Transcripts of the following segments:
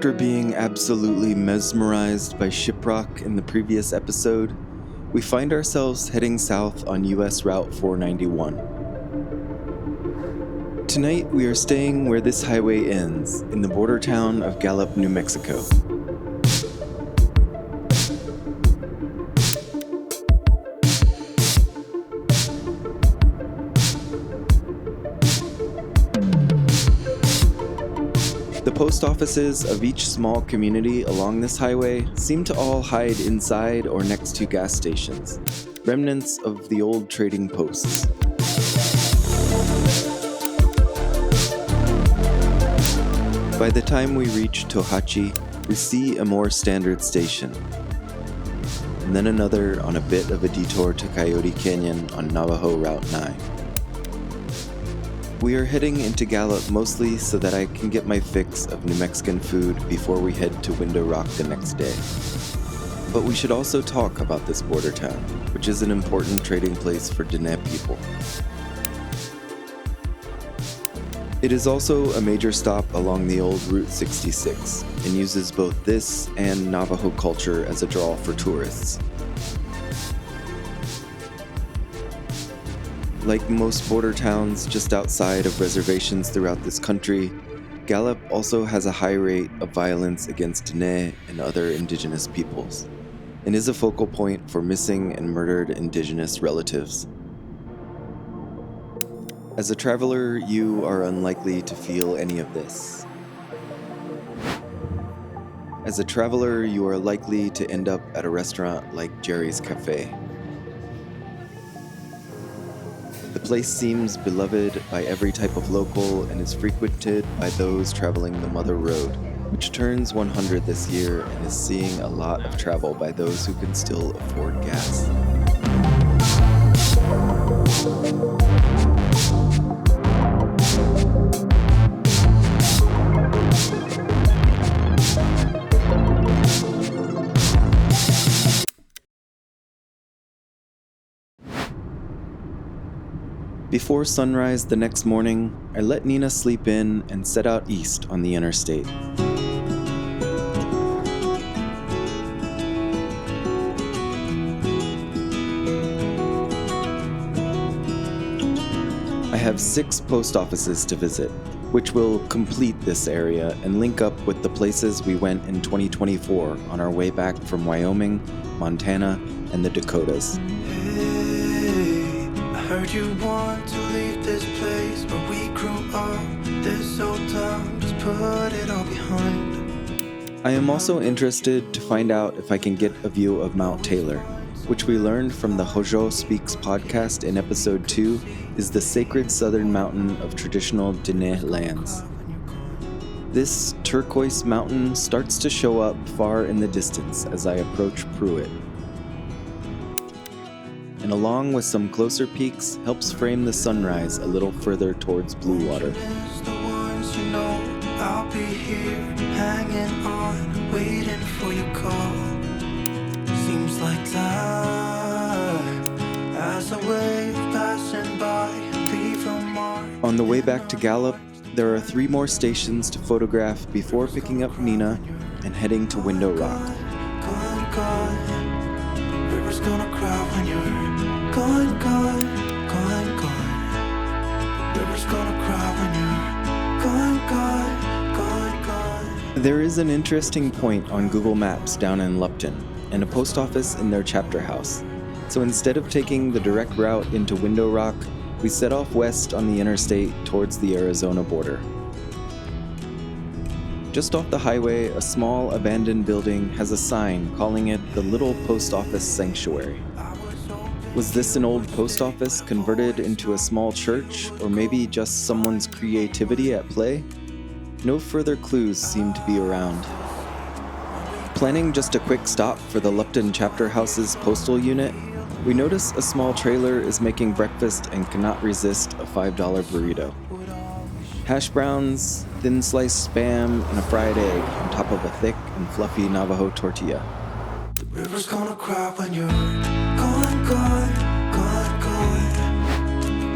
After being absolutely mesmerized by shiprock in the previous episode, we find ourselves heading south on US Route 491. Tonight we are staying where this highway ends, in the border town of Gallup, New Mexico. The post offices of each small community along this highway seem to all hide inside or next to gas stations, remnants of the old trading posts. By the time we reach Tohatchi, we see a more standard station, and then another on a bit of a detour to Coyote Canyon on Navajo Route 9. We are heading into Gallup mostly so that I can get my fix of New Mexican food before we head to Window Rock the next day. But we should also talk about this border town, which is an important trading place for Diné people. It is also a major stop along the old Route 66 and uses both this and Navajo culture as a draw for tourists. Like most border towns just outside of reservations throughout this country, Gallup also has a high rate of violence against Diné and other indigenous peoples, and is a focal point for missing and murdered indigenous relatives. As a traveler, you are unlikely to feel any of this. As a traveler, you are likely to end up at a restaurant like Jerry's Cafe. The place seems beloved by every type of local and is frequented by those traveling the Mother Road, which turns 100 this year and is seeing a lot of travel by those who can still afford gas. Before sunrise the next morning, I let Nina sleep in and set out east on the interstate. I have 6 post offices to visit, which will complete this area and link up with the places we went in 2024 on our way back from Wyoming, Montana, and the Dakotas. Heard you want to leave this place where we grew up. This old town, just put it all behind. I am also interested to find out if I can get a view of Mount Taylor, which we learned from the Hojo Speaks podcast in episode 2 is the sacred southern mountain of traditional Diné lands. This turquoise mountain starts to show up far in the distance as I approach Pruitt, and along with some closer peaks, helps frame the sunrise a little further towards blue water. I'll be here, hanging on, waiting for your call. Seems like time as a wave passing by, leave a mark. On the way back to Gallup, there are 3 more stations to photograph before picking up Nina and heading to Window Rock. Gone. River's gonna cry when you're gone. River's gonna cry when you're gone. There is an interesting point on Google Maps down in Lupton, and a post office in their chapter house. So instead of taking the direct route into Window Rock, we set off west on the interstate towards the Arizona border. Just off the highway, a small abandoned building has a sign calling it the Little Post Office Sanctuary. Was this an old post office converted into a small church, or maybe just someone's creativity at play? No further clues seem to be around. Planning just a quick stop for the Lupton Chapter House's postal unit, we notice a small trailer is making breakfast and cannot resist a $5 burrito. Hash browns, thin sliced Spam, and a fried egg on top of a thick and fluffy Navajo tortilla. The river's gonna cry when you're gone.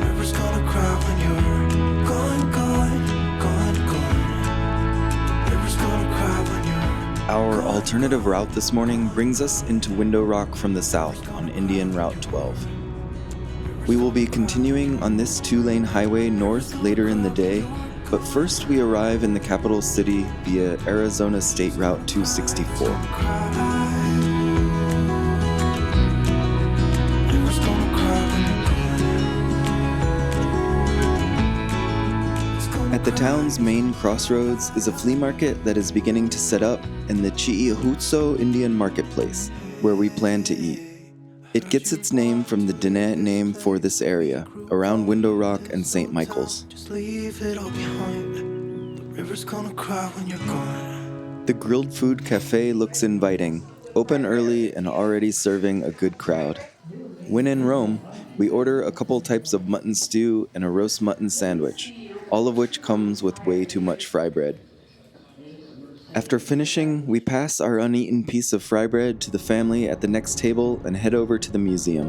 River's gonna cry when you're gone. River's gonna cry when Our alternative route this morning brings us into Window Rock from the south on Indian Route 12. We will be continuing on this 2-lane highway north later in the day, but first we arrive in the capital city via Arizona State Route 264. At the town's main crossroads is a flea market that is beginning to set up in the Tségháhoodzání Indian Marketplace, where we plan to eat. It gets its name from the Diné name for this area, around Window Rock and St. Michael's. Just leave it all behind. The river's gonna cry when you're gone. The grilled food cafe looks inviting, open early and already serving a good crowd. When in Rome, we order a couple types of mutton stew and a roast mutton sandwich, all of which comes with way too much fry bread. After finishing, we pass our uneaten piece of fry bread to the family at the next table and head over to the museum.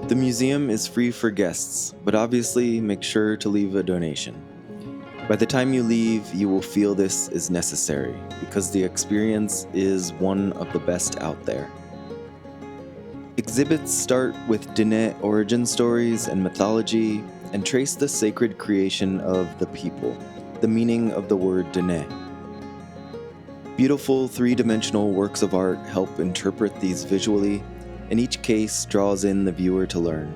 The museum is free for guests, but obviously make sure to leave a donation. By the time you leave, you will feel this is necessary, because the experience is one of the best out there. Exhibits start with Diné origin stories and mythology, and trace the sacred creation of the people, the meaning of the word Diné. Beautiful three-dimensional works of art help interpret these visually, and each case draws in the viewer to learn.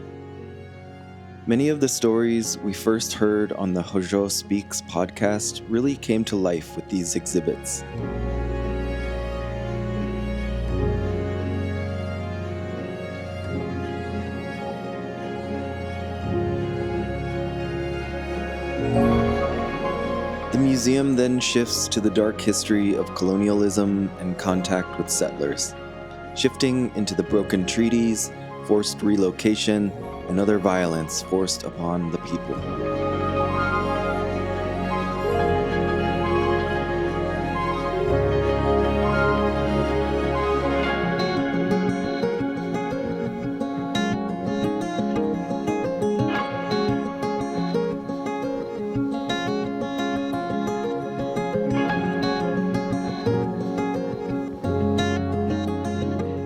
Many of the stories we first heard on the Hojo Speaks podcast really came to life with these exhibits. The museum then shifts to the dark history of colonialism and contact with settlers, shifting into the broken treaties, forced relocation, and other violence forced upon the people.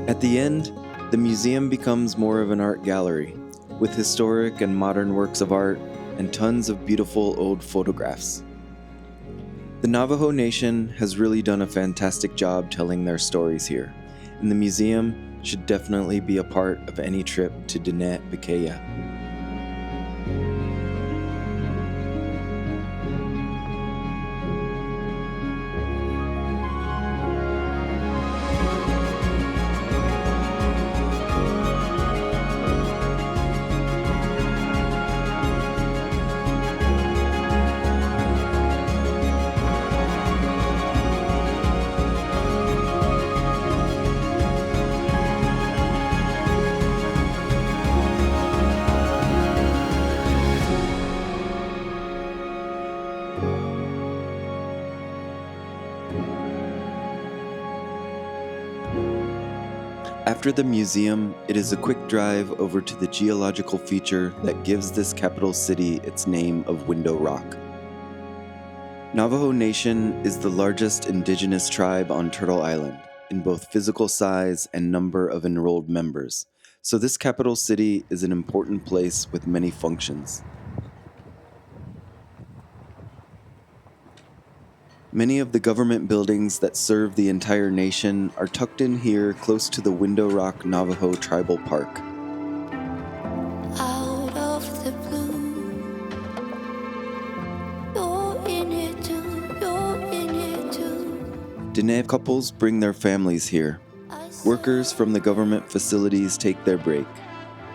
At the end, the museum becomes more of an art gallery, with historic and modern works of art and tons of beautiful old photographs. The Navajo Nation has really done a fantastic job telling their stories here, and the museum should definitely be a part of any trip to Diné Bikéyah. After the museum, it is a quick drive over to the geological feature that gives this capital city its name of Window Rock. Navajo Nation is the largest indigenous tribe on Turtle Island, in both physical size and number of enrolled members, so this capital city is an important place with many functions. Many of the government buildings that serve the entire nation are tucked in here close to the Window Rock Navajo Tribal Park. Out of the blue, you're in it too, you're in it too. Diné couples bring their families here. Workers from the government facilities take their break.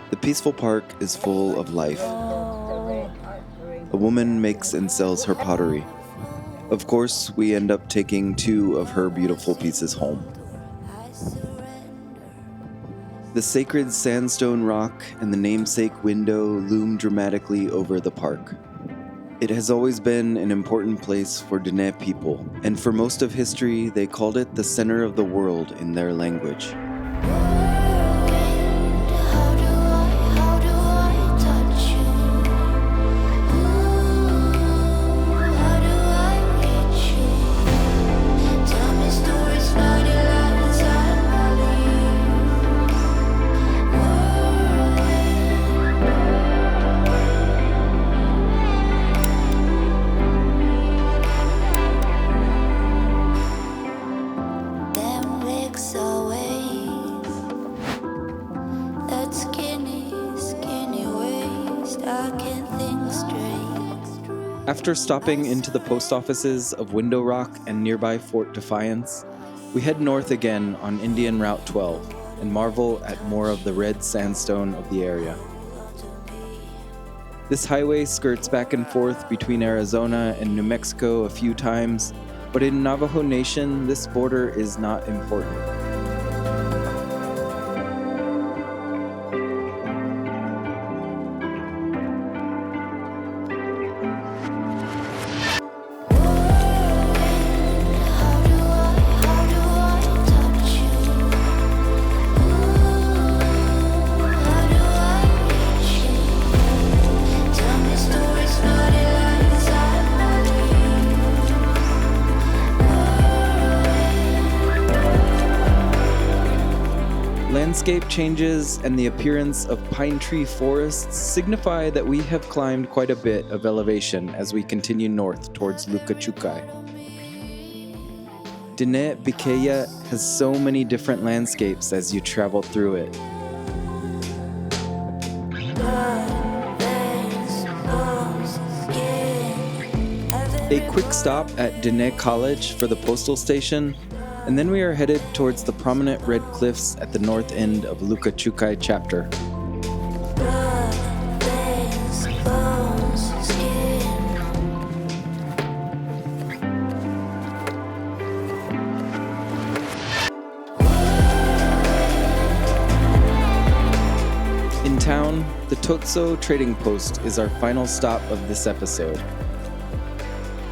The peaceful park is full of life. A woman makes and sells her pottery. Of course, we end up taking 2 of her beautiful pieces home. The sacred sandstone rock and the namesake window loom dramatically over the park. It has always been an important place for Diné people, and for most of history, they called it the center of the world in their language. How do I touch you? How do I reach you? Tell me stories, naughty lines I believe. Them legs are waves. That skinny waist, I can't think straight. After stopping into the post offices of Window Rock and nearby Fort Defiance, we head north again on Indian Route 12 and marvel at more of the red sandstone of the area. This highway skirts back and forth between Arizona and New Mexico a few times, but in Navajo Nation, this border is not important. How do I touch you? How do I reach you? Tell me stories, naughty lines I believe. Landscape changes and the appearance of pine tree forests signify that we have climbed quite a bit of elevation as we continue north towards Lukachukai. Diné Bikéyah has so many different landscapes as you travel through it. A quick stop at Diné College for the postal station, and then we are headed towards the prominent red cliffs at the north end of Lukachukai chapter. In town, the Totso Trading Post is our final stop of this episode.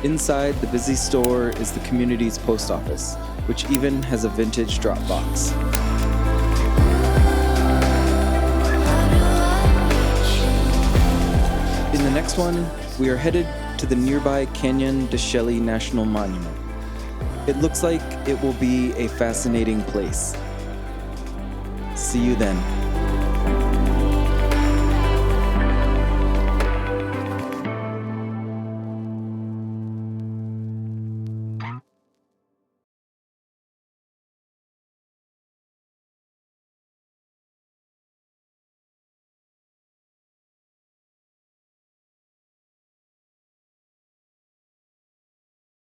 Inside the busy store is the community's post office, which even has a vintage drop box. In the next one, we are headed to the nearby Canyon de Shelly National Monument. It looks like it will be a fascinating place. See you then.